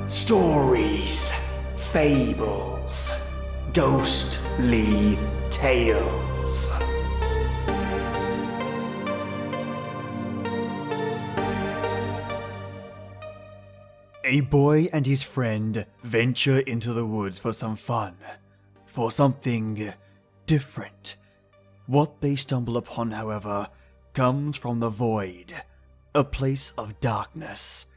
Stories, Fables, Ghostly Tales. A boy and his friend venture into the woods for some fun, for something different. What they stumble upon, however, comes from the void, a place of darkness.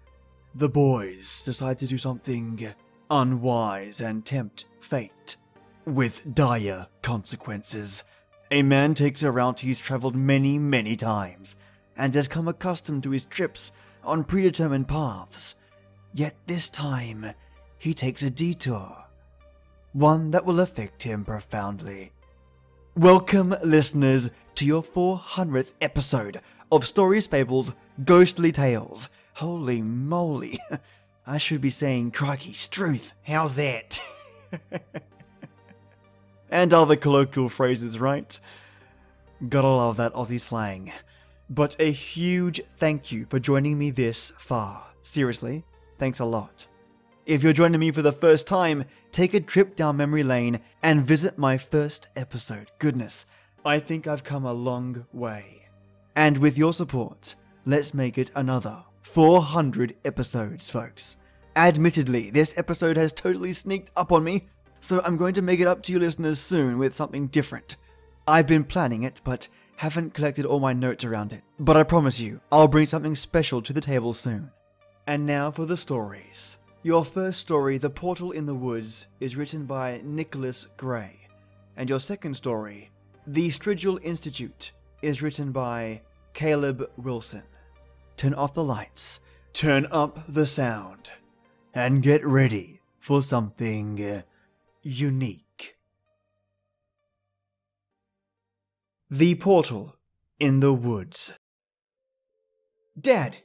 The boys decide to do something unwise and tempt fate, with dire consequences. A man takes a route he's travelled many times, and has come accustomed to his trips on predetermined paths. Yet this time, he takes a detour, one that will affect him profoundly. Welcome, listeners, to your 400th episode of Stories Fables Ghostly Tales. Holy moly, I should be saying crikey struth, how's that? And other colloquial phrases, right? Gotta love that Aussie slang. But a huge thank you for joining me this far. Seriously, thanks a lot. If you're joining me for the first time, take a trip down memory lane and visit my first episode. Goodness, I think I've come a long way. And with your support, let's make it another 400 episodes, folks. Admittedly, this episode has totally sneaked up on me, so I'm going to make it up to you listeners soon with something different. I've been planning it, but haven't collected all my notes around it. But I promise you, I'll bring something special to the table soon. And now for the stories. Your first story, The Portal in the Woods, is written by Nicholas Gray. And your second story, The Strigil Institute, is written by Caleb Wilson. Turn off the lights, turn up the sound, and get ready for something unique. The Portal in the Woods. Dad,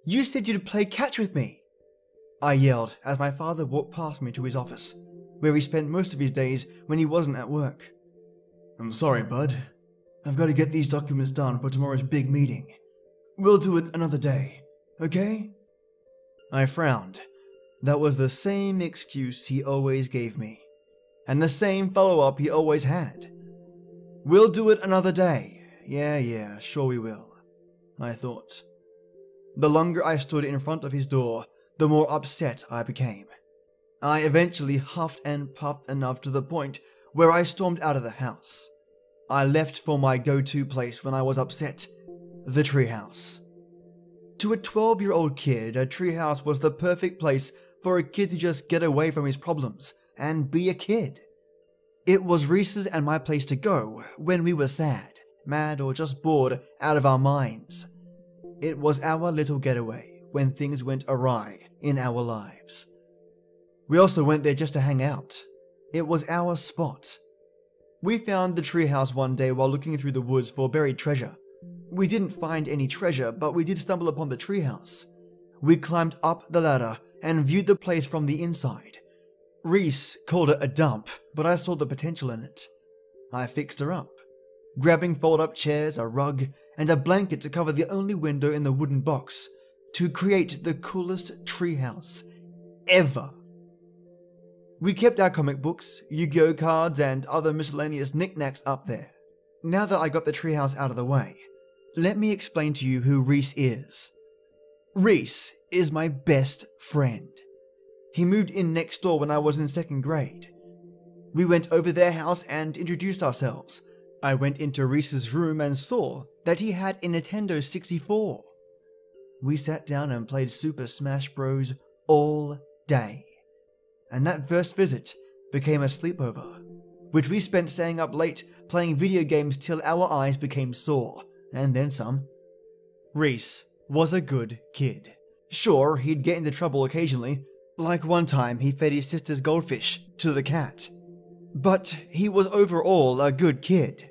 you said you'd play catch with me, I yelled as my father walked past me to his office, where he spent most of his days when he wasn't at work. I'm sorry, bud. I've got to get these documents done for tomorrow's big meeting. We'll do it another day, okay? I frowned. That was the same excuse he always gave me, and the same follow-up he always had. We'll do it another day. Yeah, sure we will, I thought. The longer I stood in front of his door, the more upset I became. I eventually huffed and puffed enough to the point where I stormed out of the house. I left for my go-to place when I was upset, the treehouse. To a 12-year-old kid, a treehouse was the perfect place for a kid to just get away from his problems and be a kid. It was Reese's and my place to go when we were sad, mad, or just bored out of our minds. It was our little getaway when things went awry in our lives. We also went there just to hang out. It was our spot. We found the treehouse one day while looking through the woods for buried treasure. We didn't find any treasure, but we did stumble upon the treehouse. We climbed up the ladder and viewed the place from the inside. Reese called it a dump, but I saw the potential in it. I fixed her up, grabbing fold-up chairs, a rug, and a blanket to cover the only window in the wooden box, to create the coolest treehouse ever. We kept our comic books, Yu-Gi-Oh cards, and other miscellaneous knickknacks up there. Now that I got the treehouse out of the way, let me explain to you who Reese is. Reese is my best friend. He moved in next door when I was in 2nd grade. We went over their house and introduced ourselves. I went into Reese's room and saw that he had a Nintendo 64. We sat down and played Super Smash Bros. All day. And that first visit became a sleepover, which we spent staying up late playing video games till our eyes became sore, and then some. Reese was a good kid. Sure, he'd get into trouble occasionally, like one time he fed his sister's goldfish to the cat. But he was overall a good kid.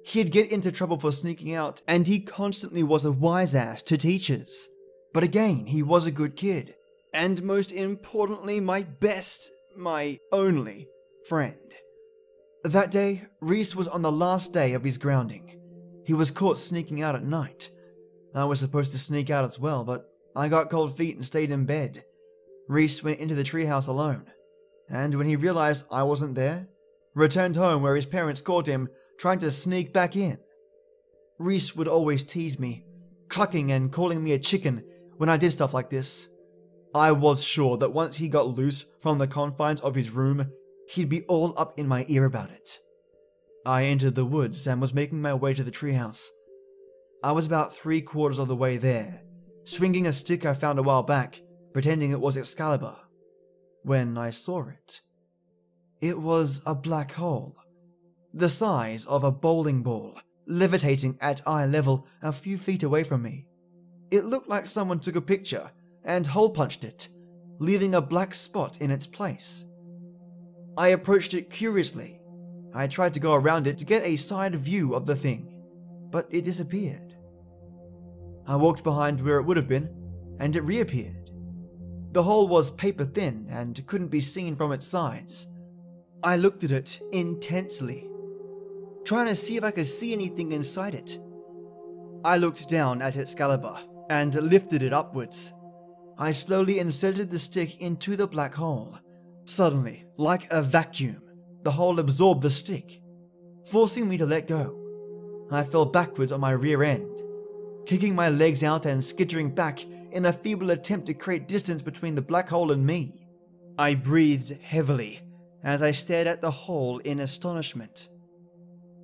He'd get into trouble for sneaking out, and he constantly was a wise ass to teachers. But again, he was a good kid. And most importantly, my only friend. That day, Reese was on the last day of his grounding. He was caught sneaking out at night. I was supposed to sneak out as well, but I got cold feet and stayed in bed. Reese went into the treehouse alone, and when he realized I wasn't there, returned home where his parents caught him trying to sneak back in. Reese would always tease me, clucking and calling me a chicken when I did stuff like this. I was sure that once he got loose from the confines of his room, he'd be all up in my ear about it. I entered the woods and was making my way to the treehouse. I was about 3/4 of the way there, swinging a stick I found a while back, pretending it was Excalibur, when I saw it. It was a black hole, the size of a bowling ball, levitating at eye level a few feet away from me. It looked like someone took a picture and hole punched it, leaving a black spot in its place. I approached it curiously. I tried to go around it to get a side view of the thing, but it disappeared. I walked behind where it would have been, and it reappeared. The hole was paper thin and couldn't be seen from its sides. I looked at it intensely, trying to see if I could see anything inside it. I looked down at Excalibur and lifted it upwards. I slowly inserted the stick into the black hole. Suddenly, like a vacuum, the hole absorbed the stick, forcing me to let go. I fell backwards on my rear end, kicking my legs out and skittering back in a feeble attempt to create distance between the black hole and me. I breathed heavily as I stared at the hole in astonishment.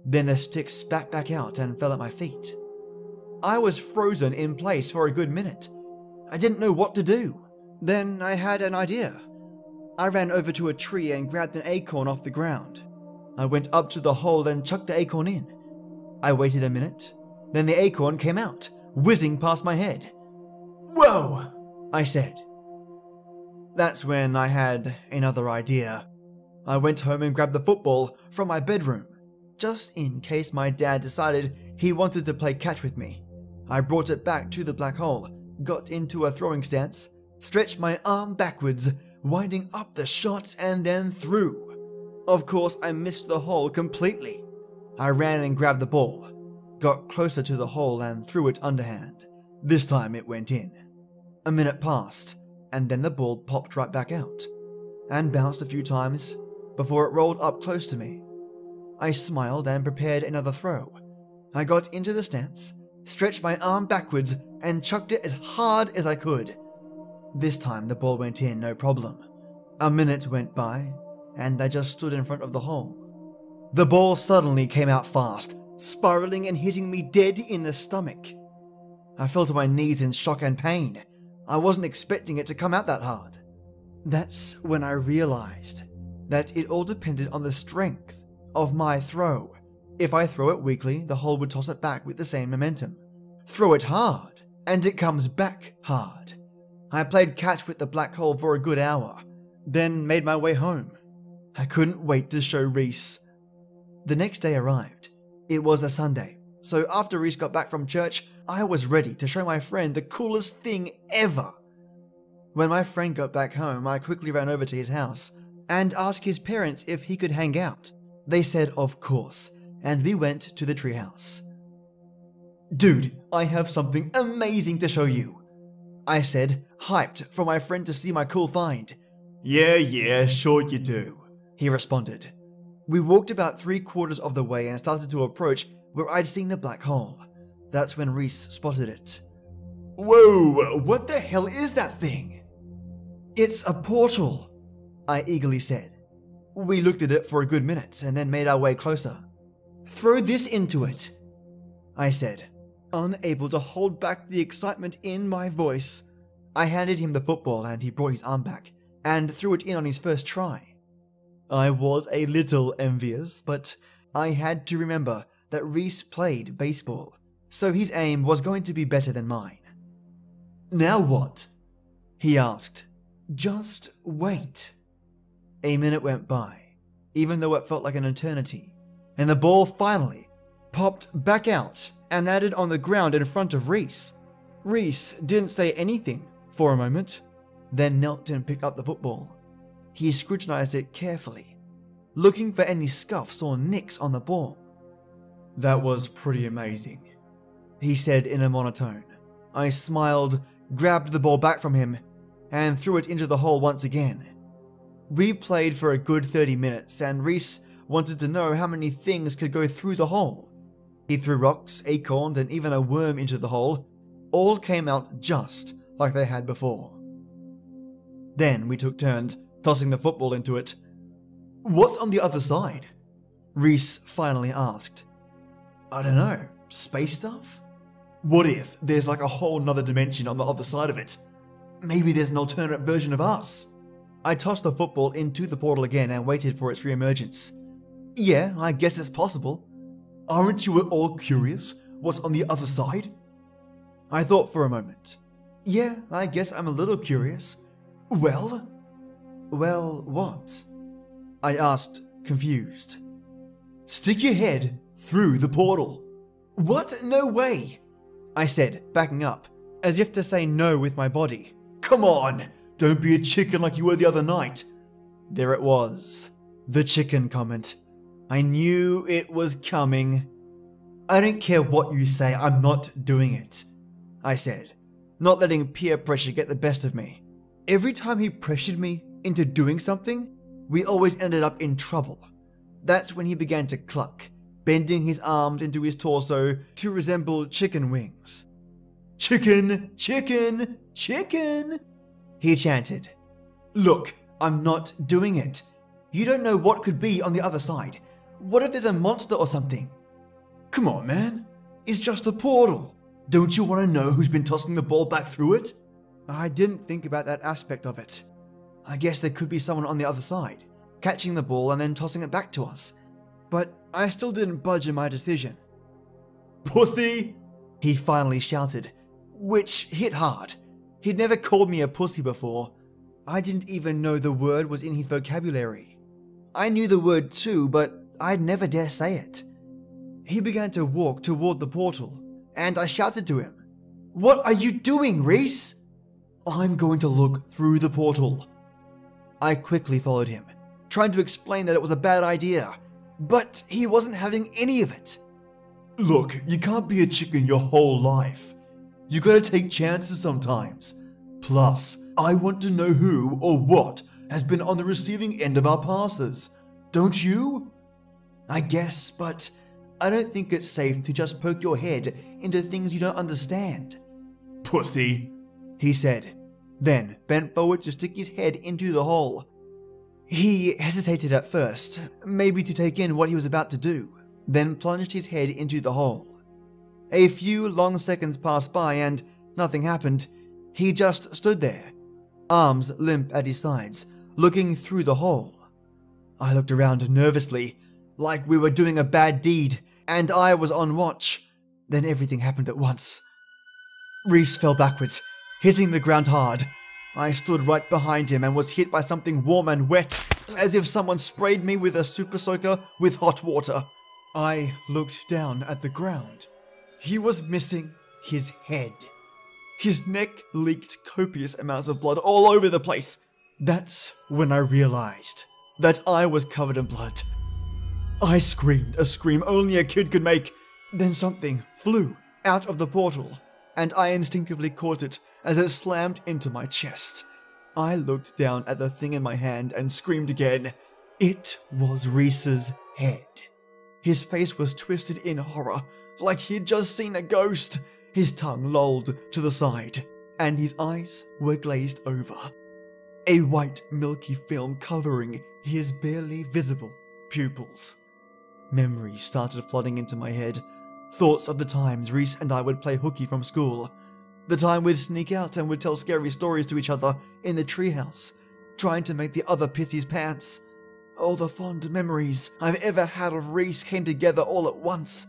Then the stick spat back out and fell at my feet. I was frozen in place for a good minute. I didn't know what to do. Then I had an idea. I ran over to a tree and grabbed an acorn off the ground. I went up to the hole and chucked the acorn in. I waited a minute. Then the acorn came out, whizzing past my head. "Whoa!" I said. That's when I had another idea. I went home and grabbed the football from my bedroom, just in case my dad decided he wanted to play catch with me. I brought it back to the black hole, got into a throwing stance, stretched my arm backwards, winding up the shot and then threw. Of course, I missed the hole completely. I ran and grabbed the ball, got closer to the hole and threw it underhand. This time it went in. A minute passed, and then the ball popped right back out, and bounced a few times before it rolled up close to me. I smiled and prepared another throw. I got into the stance, stretched my arm backwards, and chucked it as hard as I could. This time the ball went in, no problem. A minute went by, and I just stood in front of the hole. The ball suddenly came out fast, spiraling and hitting me dead in the stomach. I fell to my knees in shock and pain. I wasn't expecting it to come out that hard. That's when I realized that it all depended on the strength of my throw. If I throw it weakly, the hole would toss it back with the same momentum. Throw it hard, and it comes back hard. I played catch with the black hole for a good hour, then made my way home. I couldn't wait to show Reese. The next day arrived. It was a Sunday, so after Reese got back from church, I was ready to show my friend the coolest thing ever. When my friend got back home, I quickly ran over to his house and asked his parents if he could hang out. They said of course, and we went to the treehouse. "Dude, I have something amazing to show you," I said, hyped for my friend to see my cool find. Yeah, sure you do," he responded. We walked about 3/4 of the way and started to approach where I'd seen the black hole. That's when Reese spotted it. "Whoa, what the hell is that thing?" "It's a portal," I eagerly said. We looked at it for a good minute and then made our way closer. "Throw this into it," I said, unable to hold back the excitement in my voice. I handed him the football and he brought his arm back and threw it in on his first try. I was a little envious, but I had to remember that Reese played baseball, so his aim was going to be better than mine. "Now what?" he asked. "Just wait." A minute went by, even though it felt like an eternity, and the ball finally popped back out and landed on the ground in front of Reese. Reese didn't say anything for a moment, then knelt and picked up the football. He scrutinized it carefully, looking for any scuffs or nicks on the ball. "That was pretty amazing," he said in a monotone. I smiled, grabbed the ball back from him, and threw it into the hole once again. We played for a good 30 minutes, and Reese wanted to know how many things could go through the hole. He threw rocks, acorns, and even a worm into the hole. All came out just like they had before. Then we took turns tossing the football into it. "What's on the other side?" Reese finally asked. "I don't know, space stuff? What if there's like a whole nother dimension on the other side of it? Maybe there's an alternate version of us." I tossed the football into the portal again and waited for its re-emergence. "Yeah, I guess it's possible. Aren't you at all curious what's on the other side?" I thought for a moment. "Yeah, I guess I'm a little curious." Well, what?" I asked, confused. "Stick your head through the portal." "What? No way," I said, backing up, as if to say no with my body. "Come on, don't be a chicken like you were the other night." There it was, the chicken comment. I knew it was coming. "I don't care what you say, I'm not doing it," I said, not letting peer pressure get the best of me. Every time he pressured me into doing something, we always ended up in trouble. That's when he began to cluck, bending his arms into his torso to resemble chicken wings. "Chicken, chicken, chicken," he chanted. "Look, I'm not doing it. You don't know what could be on the other side. What if there's a monster or something?" "Come on, man. It's just a portal. Don't you want to know who's been tossing the ball back through it?" I didn't think about that aspect of it. I guess there could be someone on the other side, catching the ball and then tossing it back to us. But I still didn't budge in my decision. "Pussy!" he finally shouted, which hit hard. He'd never called me a pussy before. I didn't even know the word was in his vocabulary. I knew the word too, but I'd never dare say it. He began to walk toward the portal, and I shouted to him, "What are you doing, Reese?" "I'm going to look through the portal." I quickly followed him, trying to explain that it was a bad idea, but he wasn't having any of it. "Look, you can't be a chicken your whole life. You gotta take chances sometimes. Plus, I want to know who or what has been on the receiving end of our passes. Don't you?" "I guess, but I don't think it's safe to just poke your head into things you don't understand." "Pussy," he said, then bent forward to stick his head into the hole. He hesitated at first, maybe to take in what he was about to do, then plunged his head into the hole. A few long seconds passed by and nothing happened. He just stood there, arms limp at his sides, looking through the hole. I looked around nervously, like we were doing a bad deed, and I was on watch. Then everything happened at once. Reese fell backwards, hitting the ground hard. I stood right behind him and was hit by something warm and wet, as if someone sprayed me with a super soaker with hot water. I looked down at the ground. He was missing his head. His neck leaked copious amounts of blood all over the place. That's when I realized that I was covered in blood. I screamed a scream only a kid could make. Then something flew out of the portal, and I instinctively caught it as it slammed into my chest. I looked down at the thing in my hand and screamed again. It was Reese's head. His face was twisted in horror, like he'd just seen a ghost. His tongue lolled to the side, and his eyes were glazed over. A white, milky film covering his barely visible pupils. Memories started flooding into my head. Thoughts of the times Reese and I would play hooky from school. The time we'd sneak out and would tell scary stories to each other in the treehouse, trying to make the other piss his pants. All the fond memories I've ever had of Reese came together all at once,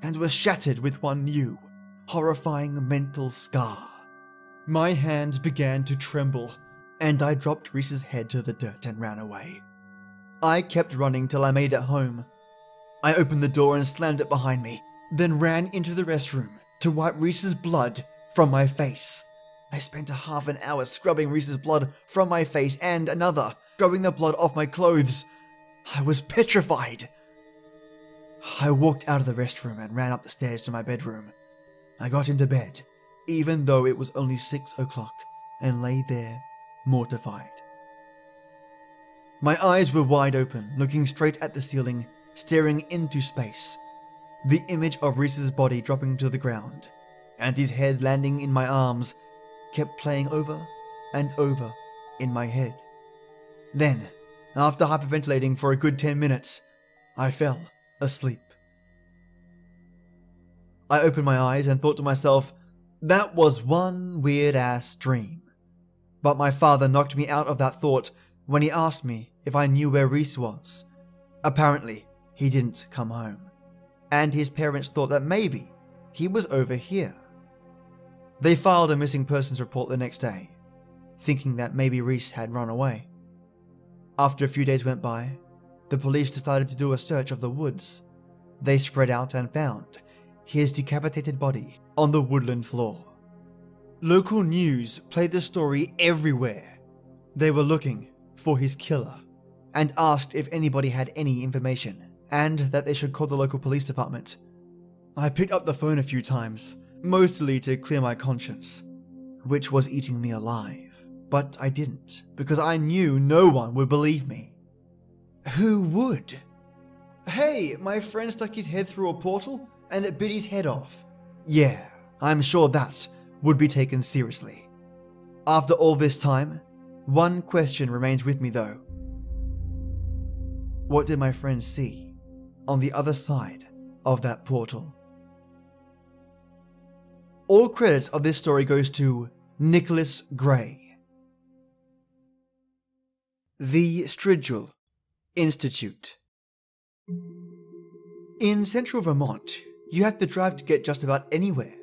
and were shattered with one new, horrifying mental scar. My hands began to tremble, and I dropped Reese's head to the dirt and ran away. I kept running till I made it home. I opened the door and slammed it behind me, then ran into the restroom to wipe Reese's blood from my face. I spent a half an hour scrubbing Reese's blood from my face and another, scrubbing the blood off my clothes. I was petrified. I walked out of the restroom and ran up the stairs to my bedroom. I got into bed, even though it was only 6 o'clock, and lay there mortified. My eyes were wide open, looking straight at the ceiling, staring into space. The image of Reese's body dropping to the ground, and his head landing in my arms, kept playing over and over in my head. Then, after hyperventilating for a good 10 minutes, I fell asleep. I opened my eyes and thought to myself, that was one weird-ass dream. But my father knocked me out of that thought when he asked me if I knew where Reese was. Apparently, he didn't come home, and his parents thought that maybe he was over here. They filed a missing persons report the next day, thinking that maybe Reese had run away. After a few days went by, the police decided to do a search of the woods. They spread out and found his decapitated body on the woodland floor. Local news played the story everywhere. They were looking for his killer and asked if anybody had any information and that they should call the local police department. I picked up the phone a few times, mostly to clear my conscience, which was eating me alive. But I didn't, because I knew no one would believe me. Who would? Hey, my friend stuck his head through a portal and it bit his head off. Yeah, I'm sure that would be taken seriously. After all this time, one question remains with me though. What did my friend see on the other side of that portal? All credit of this story goes to Nicholas Gray. The Strigil Institute. In central Vermont, you have to drive to get just about anywhere.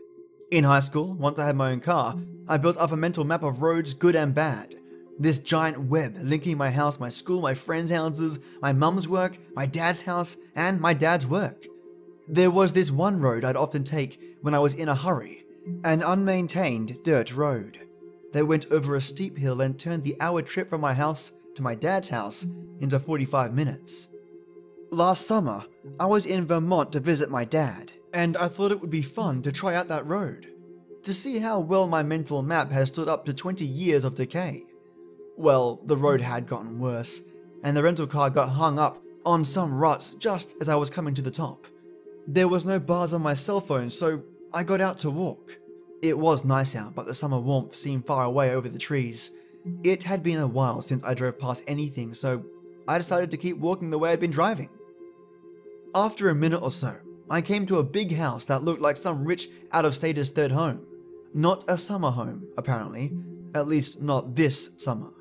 In high school, once I had my own car, I built up a mental map of roads, good and bad. This giant web linking my house, my school, my friends' houses, my mum's work, my dad's house, and my dad's work. There was this one road I'd often take when I was in a hurry, an unmaintained dirt road that went over a steep hill and turned the hour trip from my house to my dad's house into 45 minutes. Last summer, I was in Vermont to visit my dad, and I thought it would be fun to try out that road, to see how well my mental map has stood up to 20 years of decay. Well, the road had gotten worse, and the rental car got hung up on some ruts just as I was coming to the top. There was no bars on my cell phone, so I got out to walk. It was nice out, but the summer warmth seemed far away over the trees. It had been a while since I drove past anything, so I decided to keep walking the way I'd been driving. After a minute or so, I came to a big house that looked like some rich out-of-staters' third home. Not a summer home, apparently. At least not this summer.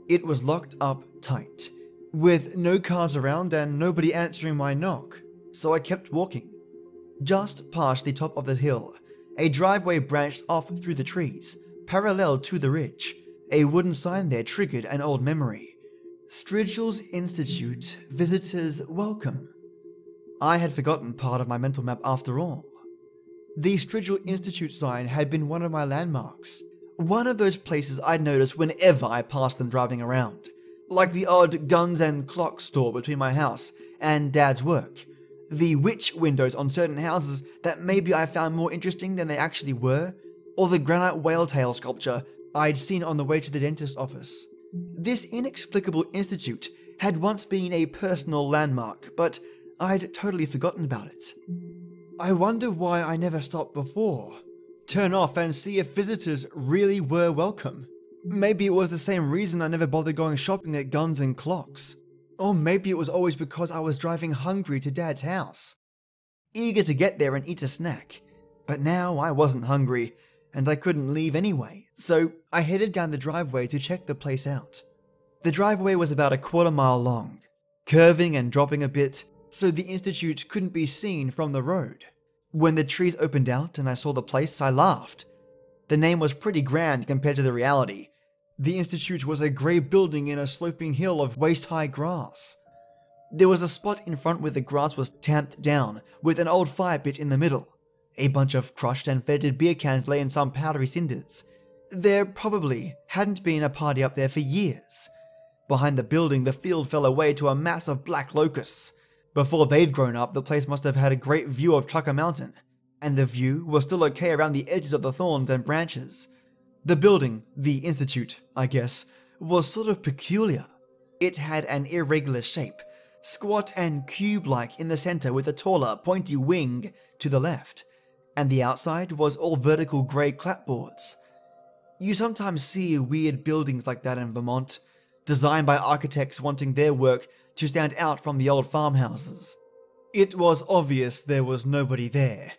It was locked up tight, with no cars around and nobody answering my knock, so I kept walking. Just past the top of the hill, a driveway branched off through the trees, parallel to the ridge. A wooden sign there triggered an old memory. Strigil Institute, visitors welcome. I had forgotten part of my mental map after all. The Strigil Institute sign had been one of my landmarks. One of those places I'd notice whenever I passed them driving around. Like the odd guns and clock store between my house and Dad's work. The witch windows on certain houses that maybe I found more interesting than they actually were. Or the granite whale tail sculpture I'd seen on the way to the dentist's office. This inexplicable institute had once been a personal landmark, but I'd totally forgotten about it. I wonder why I never stopped before. Turn off and see if visitors really were welcome. Maybe it was the same reason I never bothered going shopping at Guns and Clocks. Or maybe it was always because I was driving hungry to Dad's house, eager to get there and eat a snack. But now I wasn't hungry, and I couldn't leave anyway, so I headed down the driveway to check the place out. The driveway was about a quarter mile long, curving and dropping a bit, so the institute couldn't be seen from the road. When the trees opened out and I saw the place, I laughed. The name was pretty grand compared to the reality. The institute was a grey building in a sloping hill of waist-high grass. There was a spot in front where the grass was tamped down, with an old fire pit in the middle. A bunch of crushed and fetid beer cans lay in some powdery cinders. There probably hadn't been a party up there for years. Behind the building, the field fell away to a mass of black locusts. Before they'd grown up, the place must have had a great view of Tucker Mountain, and the view was still okay around the edges of the thorns and branches. The building, the institute, I guess, was sort of peculiar. It had an irregular shape, squat and cube-like in the center with a taller, pointy wing to the left, and the outside was all vertical grey clapboards. You sometimes see weird buildings like that in Vermont, designed by architects wanting their work to stand out from the old farmhouses. It was obvious there was nobody there.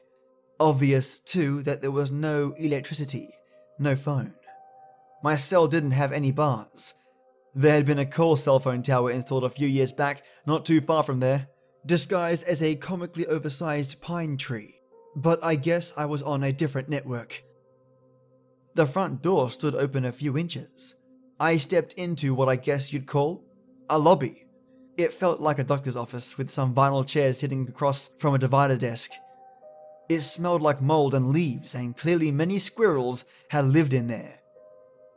Obvious, too, that there was no electricity, no phone. My cell didn't have any bars. There had been a coal cell phone tower installed a few years back, not too far from there, disguised as a comically oversized pine tree. But I guess I was on a different network. The front door stood open a few inches. I stepped into what I guess you'd call a lobby. It felt like a doctor's office with some vinyl chairs sitting across from a divider desk. It smelled like mold and leaves, and clearly many squirrels had lived in there.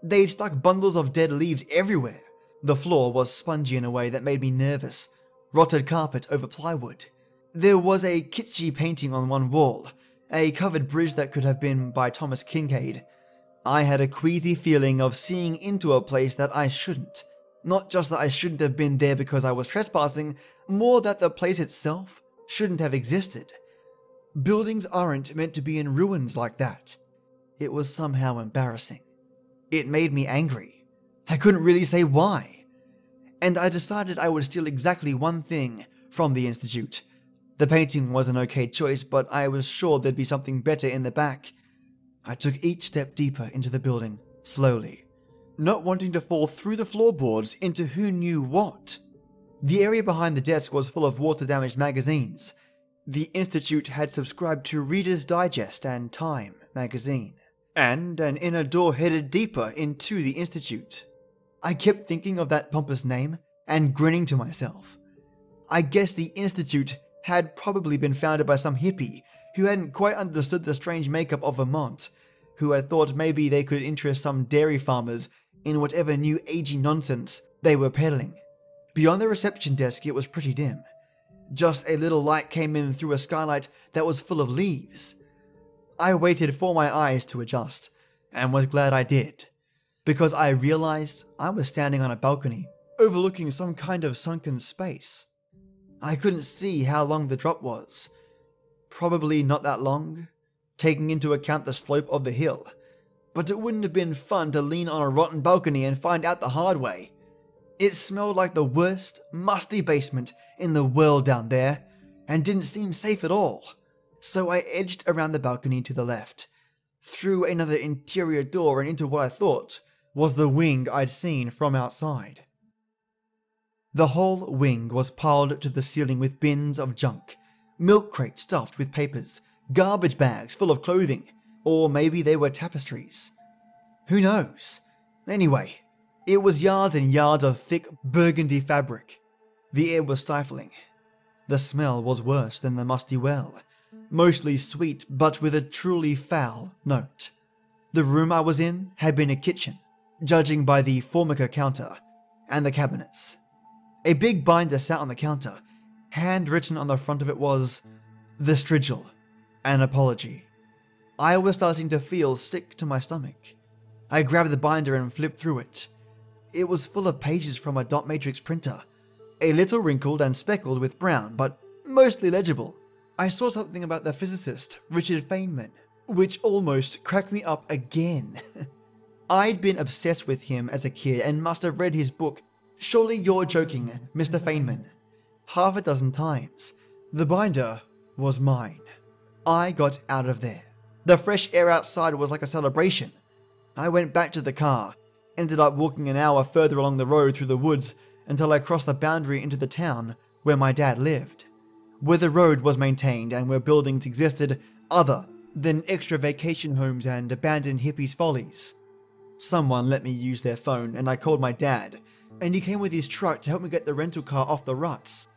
They'd stuck bundles of dead leaves everywhere. The floor was spongy in a way that made me nervous. Rotted carpet over plywood. There was a kitschy painting on one wall, a covered bridge that could have been by Thomas Kincaid. I had a queasy feeling of seeing into a place that I shouldn't. Not just that I shouldn't have been there because I was trespassing, more that the place itself shouldn't have existed. Buildings aren't meant to be in ruins like that. It was somehow embarrassing. It made me angry. I couldn't really say why. And I decided I would steal exactly one thing from the Institute. The painting was an okay choice, but I was sure there'd be something better in the back. I took each step deeper into the building, slowly, not wanting to fall through the floorboards into who knew what. The area behind the desk was full of water-damaged magazines. The Institute had subscribed to Reader's Digest and Time magazine, and an inner door headed deeper into the Institute. I kept thinking of that pompous name and grinning to myself. I guess the Institute had probably been founded by some hippie who hadn't quite understood the strange makeup of Vermont, who had thought maybe they could interest some dairy farmers in whatever new agey nonsense they were peddling. Beyond the reception desk it was pretty dim. Just a little light came in through a skylight that was full of leaves. I waited for my eyes to adjust, and was glad I did, because I realized I was standing on a balcony overlooking some kind of sunken space. I couldn't see how long the drop was. Probably not that long, taking into account the slope of the hill, but it wouldn't have been fun to lean on a rotten balcony and find out the hard way. It smelled like the worst, musty basement in the world down there, and didn't seem safe at all. So I edged around the balcony to the left, through another interior door and into what I thought was the wing I'd seen from outside. The whole wing was piled to the ceiling with bins of junk, milk crates stuffed with papers, garbage bags full of clothing, or maybe they were tapestries. Who knows? Anyway, it was yards and yards of thick burgundy fabric. The air was stifling. The smell was worse than the musty well, mostly sweet but with a truly foul note. The room I was in had been a kitchen, judging by the formica counter and the cabinets. A big binder sat on the counter. Handwritten on the front of it was, "The Strigil, an apology." I was starting to feel sick to my stomach. I grabbed the binder and flipped through it. It was full of pages from a dot matrix printer, a little wrinkled and speckled with brown, but mostly legible. I saw something about the physicist, Richard Feynman, which almost cracked me up again. I'd been obsessed with him as a kid and must have read his book, "Surely You're Joking, Mr. Feynman," half a dozen times. The binder was mine. I got out of there. The fresh air outside was like a celebration. I went back to the car, ended up walking an hour further along the road through the woods until I crossed the boundary into the town where my dad lived, where the road was maintained and where buildings existed other than extra vacation homes and abandoned hippies' follies. Someone let me use their phone and I called my dad, and he came with his truck to help me get the rental car off the ruts.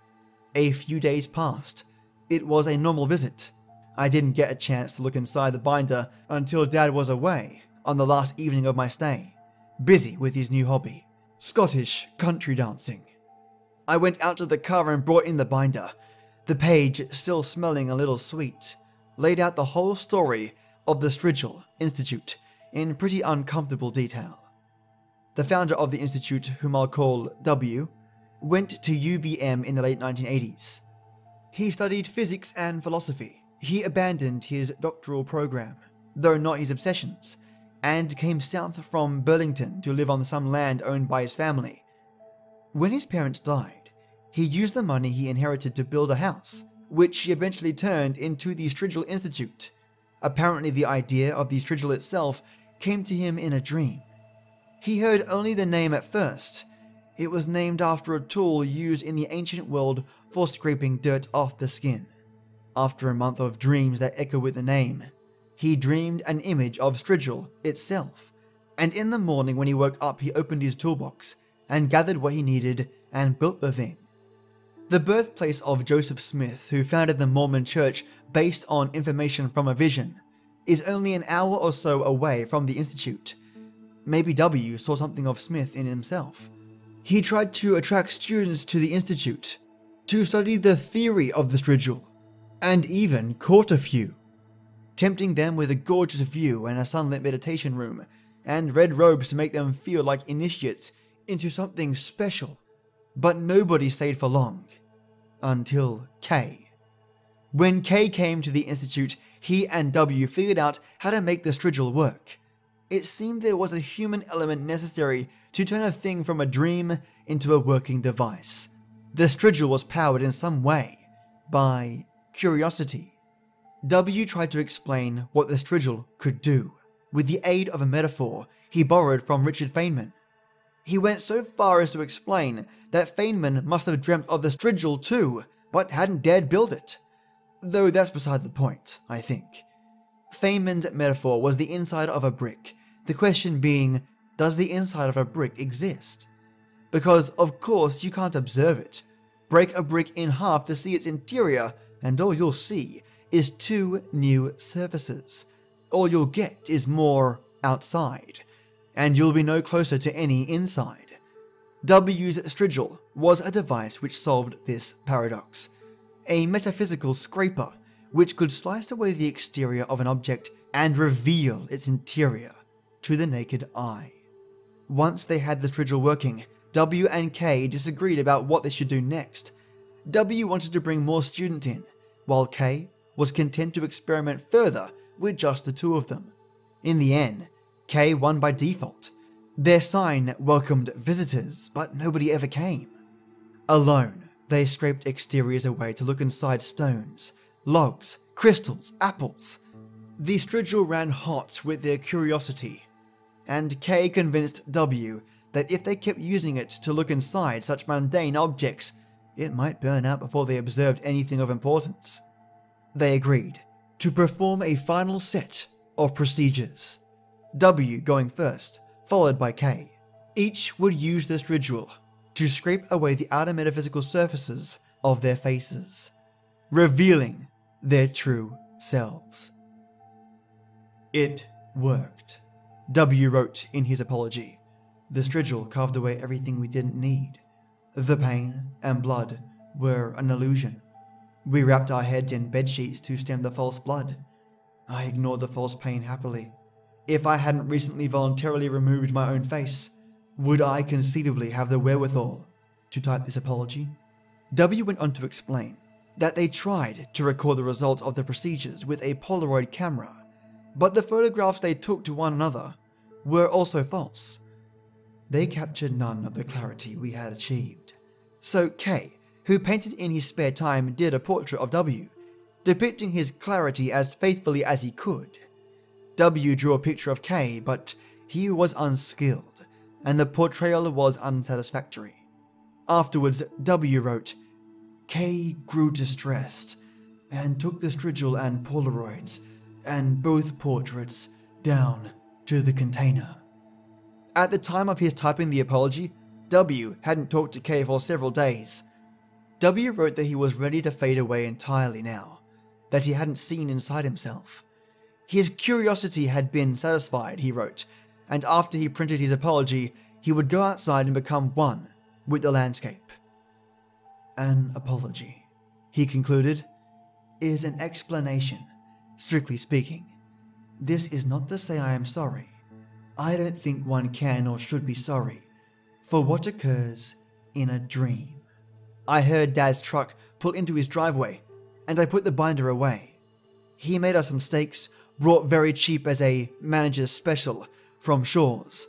A few days passed. It was a normal visit. I didn't get a chance to look inside the binder until Dad was away on the last evening of my stay, busy with his new hobby, Scottish country dancing. I went out to the car and brought in the binder. The page, still smelling a little sweet, laid out the whole story of the Strigil Institute in pretty uncomfortable detail. The founder of the institute, whom I'll call W, went to UVM in the late 1980s. He studied physics and philosophy. He abandoned his doctoral program, though not his obsessions, and came south from Burlington to live on some land owned by his family. When his parents died, he used the money he inherited to build a house, which he eventually turned into the Strigil Institute. Apparently the idea of the Strigil itself came to him in a dream. He heard only the name at first. It was named after a tool used in the ancient world for scraping dirt off the skin. After a month of dreams that echo with the name, he dreamed an image of Strigil itself, and in the morning when he woke up he opened his toolbox and gathered what he needed and built the thing. The birthplace of Joseph Smith, who founded the Mormon Church based on information from a vision, is only an hour or so away from the Institute. Maybe W saw something of Smith in himself. He tried to attract students to the Institute, to study the theory of the Strigil, and even caught a few, tempting them with a gorgeous view and a sunlit meditation room, and red robes to make them feel like initiates into something special. But nobody stayed for long. Until K. When K came to the Institute, he and W figured out how to make the Strigil work. It seemed there was a human element necessary to turn a thing from a dream into a working device. The Strigil was powered in some way by curiosity. W tried to explain what the Strigil could do, with the aid of a metaphor he borrowed from Richard Feynman. He went so far as to explain that Feynman must have dreamt of the Strigil too, but hadn't dared build it. Though that's beside the point, I think. Feynman's metaphor was the inside of a brick, the question being, does the inside of a brick exist? Because of course you can't observe it. Break a brick in half to see its interior, and all you'll see is two new surfaces. All you'll get is more outside, and you'll be no closer to any inside. W's Strigil was a device which solved this paradox. A metaphysical scraper which could slice away the exterior of an object and reveal its interior to the naked eye. Once they had the Strigil working, W and K disagreed about what they should do next. W wanted to bring more students in, while K was content to experiment further with just the two of them. In the end, K won by default. Their sign welcomed visitors, but nobody ever came. Alone, they scraped exteriors away to look inside stones, logs, crystals, apples. The Strigil ran hot with their curiosity, and K convinced W that if they kept using it to look inside such mundane objects, it might burn out before they observed anything of importance. They agreed to perform a final set of procedures, W going first, followed by K. Each would use this ritual to scrape away the outer metaphysical surfaces of their faces, revealing their true selves. It worked, W wrote in his apology. The Strigil carved away everything we didn't need. The pain and blood were an illusion. We wrapped our heads in bedsheets to stem the false blood. I ignored the false pain happily. If I hadn't recently voluntarily removed my own face, would I conceivably have the wherewithal to type this apology? W went on to explain that they tried to record the results of the procedures with a Polaroid camera, but the photographs they took to one another were also false. They captured none of the clarity we had achieved. So K, who painted in his spare time, did a portrait of W, depicting his clarity as faithfully as he could. W drew a picture of K, but he was unskilled, and the portrayal was unsatisfactory. Afterwards, W wrote, K grew distressed, and took the Strigil and Polaroids, and both portraits, down to the container. At the time of his typing the apology, W hadn't talked to K for several days. W wrote that he was ready to fade away entirely now, that he hadn't seen inside himself. His curiosity had been satisfied, he wrote, and after he printed his apology, he would go outside and become one with the landscape. An apology, he concluded, is an explanation, strictly speaking. This is not to say I am sorry. I don't think one can or should be sorry for what occurs in a dream. I heard Dad's truck pull into his driveway, and I put the binder away. He made us some steaks, brought very cheap as a manager's special from Shaw's.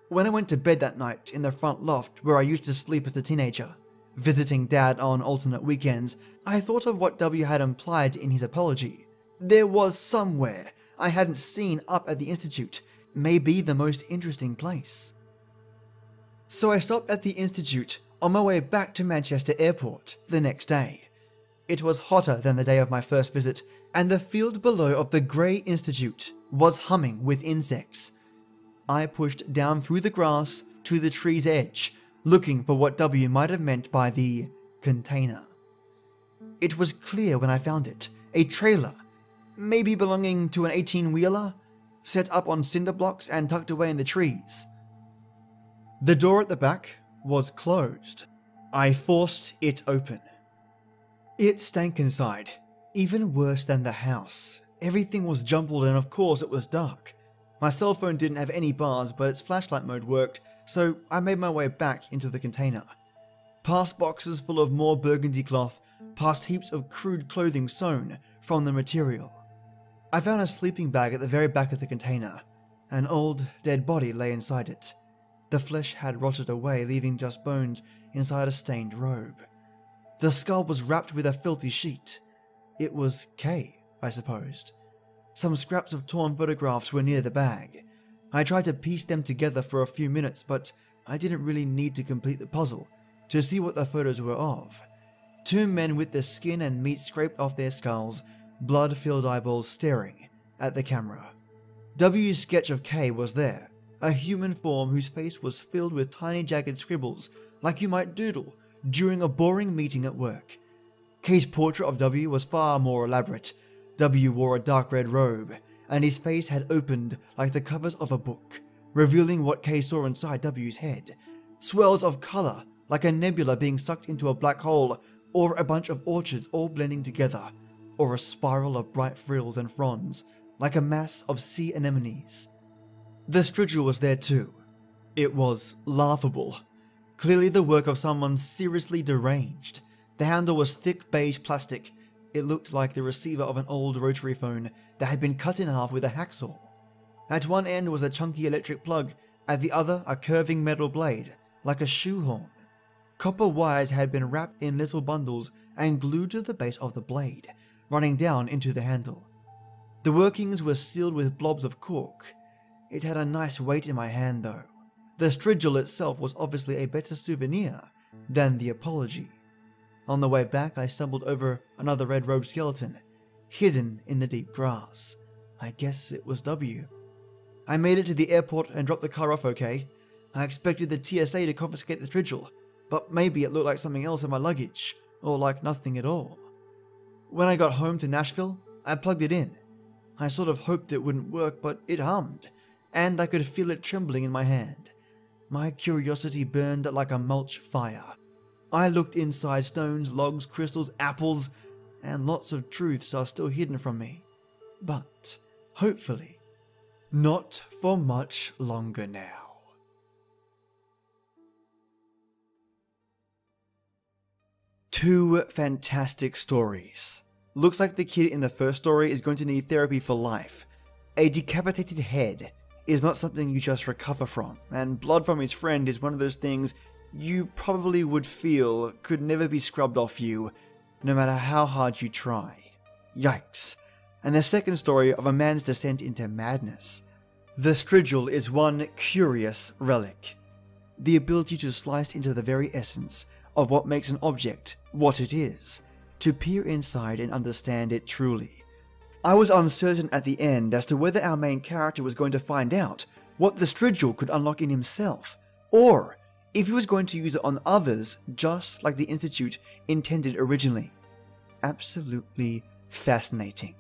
When I went to bed that night in the front loft where I used to sleep as a teenager, visiting Dad on alternate weekends, I thought of what W had implied in his apology. There was somewhere I hadn't seen up at the Institute, maybe the most interesting place. So I stopped at the Institute on my way back to Manchester Airport the next day. It was hotter than the day of my first visit, and the field below of the Grey Institute was humming with insects. I pushed down through the grass to the tree's edge, looking for what W might have meant by the container. It was clear when I found it, a trailer, maybe belonging to an 18-wheeler, set up on cinder blocks and tucked away in the trees. The door at the back was closed. I forced it open. It stank inside, even worse than the house. Everything was jumbled and of course it was dark. My cell phone didn't have any bars, but its flashlight mode worked, so I made my way back into the container. Past boxes full of more burgundy cloth, past heaps of crude clothing sewn from the material. I found a sleeping bag at the very back of the container. An old, dead body lay inside it. The flesh had rotted away, leaving just bones inside a stained robe. The skull was wrapped with a filthy sheet. It was Kay, I supposed. Some scraps of torn photographs were near the bag. I tried to piece them together for a few minutes, but I didn't really need to complete the puzzle to see what the photos were of. Two men with the skin and meat scraped off their skulls, blood-filled eyeballs staring at the camera. W's sketch of Kay was there, a human form whose face was filled with tiny jagged scribbles like you might doodle during a boring meeting at work. Kay's portrait of W was far more elaborate. W wore a dark red robe, and his face had opened like the covers of a book, revealing what Kay saw inside W's head. Swirls of color, like a nebula being sucked into a black hole, or a bunch of orchids all blending together, or a spiral of bright frills and fronds, like a mass of sea anemones. The Strigil was there too. It was laughable. Clearly the work of someone seriously deranged. The handle was thick beige plastic. It looked like the receiver of an old rotary phone that had been cut in half with a hacksaw. At one end was a chunky electric plug, at the other a curving metal blade, like a shoehorn. Copper wires had been wrapped in little bundles and glued to the base of the blade, running down into the handle. The workings were sealed with blobs of cork. It had a nice weight in my hand though. The Strigil itself was obviously a better souvenir than the apology. On the way back I stumbled over another red-robed skeleton, hidden in the deep grass. I guess it was W. I made it to the airport and dropped the car off okay. I expected the TSA to confiscate the Strigil, but maybe it looked like something else in my luggage, or like nothing at all. When I got home to Nashville, I plugged it in. I sort of hoped it wouldn't work, but it hummed, and I could feel it trembling in my hand. My curiosity burned like a mulch fire. I looked inside stones, logs, crystals, apples, and lots of truths are still hidden from me. But, hopefully, not for much longer now. Two fantastic stories. Looks like the kid in the first story is going to need therapy for life. A decapitated head is not something you just recover from, and blood from his friend is one of those things you probably would feel could never be scrubbed off you, no matter how hard you try. Yikes. And the second story of a man's descent into madness. The Strigil is one curious relic. The ability to slice into the very essence of what makes an object what it is, to peer inside and understand it truly. I was uncertain at the end as to whether our main character was going to find out what the Strigil could unlock in himself, or if he was going to use it on others just like the Institute intended originally. Absolutely fascinating.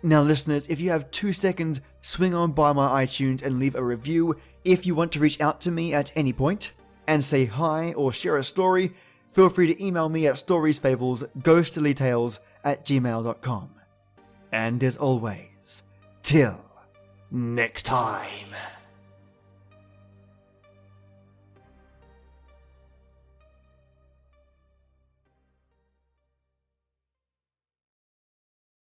Now listeners, if you have 2 seconds, swing on by my iTunes and leave a review. If you want to reach out to me at any point and say hi or share a story, feel free to email me at storiesfablesghostlytales@gmail.com. And as always, till next time.